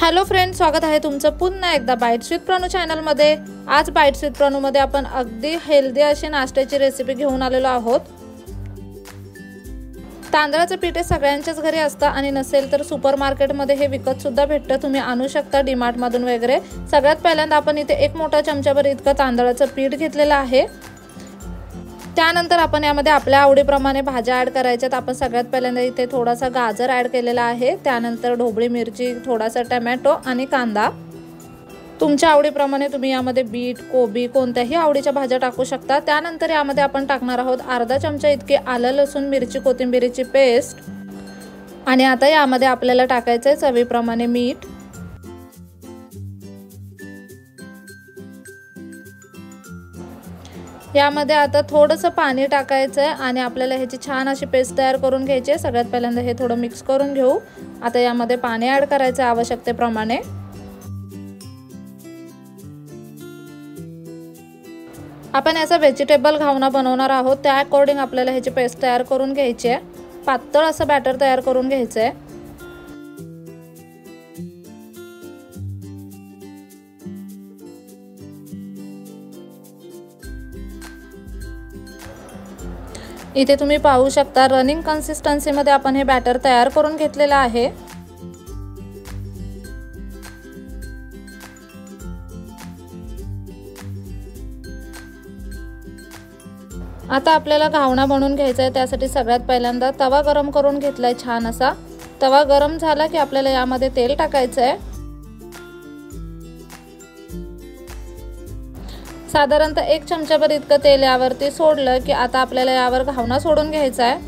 Hello friends, स्वागत आहे तुमचं पुन्हा एकदा बाईट्स विथ प्रणू चॅनलमध्ये। आज बाईट्स विथ प्रणूमध्ये आपण अगदी हेल्दी अशी नाश्त्याची रेसिपी घेऊन आलेलो आहोत। तांदळाचं पीठ हे सगळ्यांच्याच घरी असतं आणि नसेल तर सुपर मार्केटमध्ये हे विकत सुद्धा भेटतं, तुम्ही आणू शकता डीमार्ट मधून वगैरे। सगळ्यात पहिल्यांदा आपण इथे एक मोठा चमचाभर इतकं तांदळाचं पीठ घेतलेलं आहे। त्यानंतर आपण यामध्ये आपल्या आवडीप्रमाणे भाज्या ॲड करायच्यात। आपण सगळ्यात पहिल्यांदा इथे थोडासा गाजर ॲड केलेला आहे, त्यानंतर ढोबळी मिरची, थोडासा टोमॅटो आणि कांदा। तुमच्या आवडीप्रमाणे तुम्ही यामध्ये बीट, कोबी कोणत्याही आवडीच्या भाज्या टाकू शकता। त्यानंतर यामध्ये आपण टाकणार आहोत अर्धा चमचा इतके आलं लसूण मिरची कोथिंबीरीची पेस्ट आणि आता यामध्ये आपल्याला टाकायचं आहे चवीप्रमाणे मीठ। यामध्ये आता थोडंसं पाणी टाकायचं आहे आणि आपल्याला ह्याची छान अशी पेस्ट तयार करून घ्यायची आहे। सगळ्यात पहिल्यांदा हे थोडं मिक्स करून घेऊ। आता यामध्ये पाणी ॲड करायचं आहे आवश्यकतेप्रमाणे। आपण याचा व्हेजिटेबल घावना बनवणार आहोत, त्या अकॉर्डिंग आपल्याला ह्याची पेस्ट तयार करून घ्यायची आहे। पातळ असं बॅटर तयार करून घ्यायचं आहे। इथे तुम्ही पाहू शकता रनिंग कन्सिस्टन्सी मध्ये आपण हे बॅटर तयार करून घेतलेलं आहे। आता आपल्याला घावना बनवून घ्यायचा आहे। त्यासाठी सगळ्यात पहिल्यांदा तवा गरम करून घेतलाय छान असा। तवा गरम झाला की आपल्याला यामध्ये तेल टाकायचं आहे। साधारणतः एक चमचाभर इतकं तेल यावरती सोडलं की आता आपल्याला यावर घावना सोडून घ्यायचा आहे।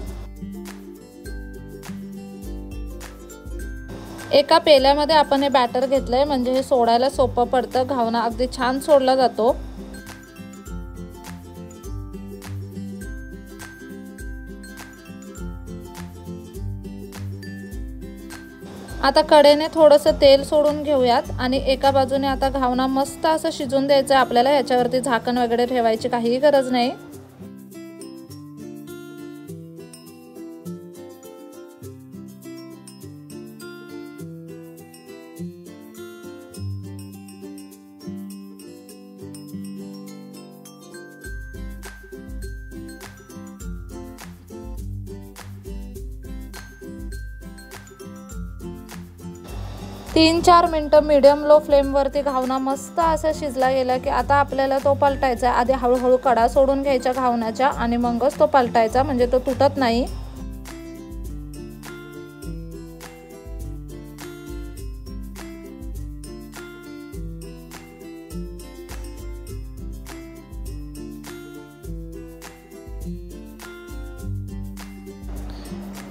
एका पेल्यामध्ये आपण हे बॅटर घेतलंय, म्हणजे हे सोडायला सोपं पडतं, घावना अगदी छान सोडला जातो। आता कढईने थोडंसं तेल सोडून घेऊयात आणि एका बाजूने आता घावना मस्त असं शिजून द्यायचं आहे आपल्याला। याच्यावरती झाकण वगैरे ठेवायची काहीही गरज नाही। तीन 4 मिनिटं मीडियम लो फ्लेम वरती घावना मस्त असा शिजला गेला की आता आपल्याला तो पलटायचा। आधी हळूहळू कडा सोडून घ्यायच्या घावनाच्या आणि मगच तो पलटायचा, म्हणजे तो तुटत नाही।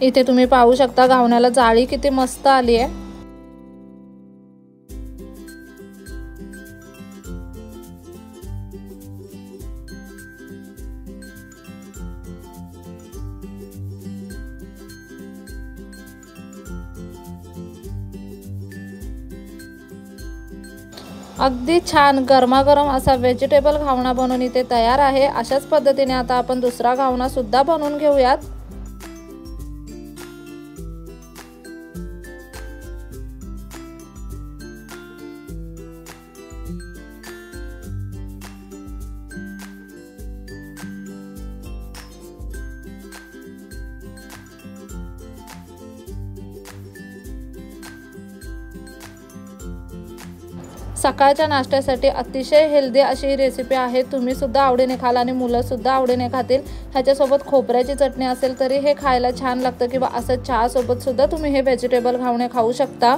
इथे तुम्ही पाहू शकता घावण्याला जाळी किती मस्त आली आहे। अगदी छान गरमागरम असा व्हेजिटेबल घावना बनवून इथे तयार आहे। अशाच पद्धतीने आता आपण दुसरा घावना सुद्धा बनवून घेऊयात। सकाळच्या नाश्त्यासाठी अतिशय हेल्दी अशी ही रेसिपी आहे। तुम्ही सुद्धा आवडीने खाल आणि मुलं सुद्धा आवडीने खातील। ह्याच्यासोबत खोबऱ्याची चटणी असेल तरी हे खायला छान लागतं, किंवा असं चहा सोबत सुद्धा तुम्ही हे व्हेजिटेबल घावणे खाऊ शकता।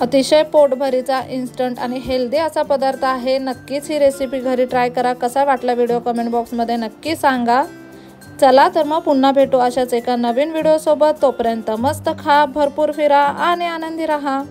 अतिशय पोटभरीचा इन्स्टंट आणि हेल्दी असा पदार्थ आहे। नक्कीच ही रेसिपी घरी ट्राय करा। कसा वाटला व्हिडिओ कमेंट बॉक्समध्ये नक्की सांगा। चला तर मग पुन्हा भेटू अशाच एका नवीन व्हिडिओ सोबत। तोपर्यंत मस्त खा, भरपूर फिरा आणि आनंदी राहा।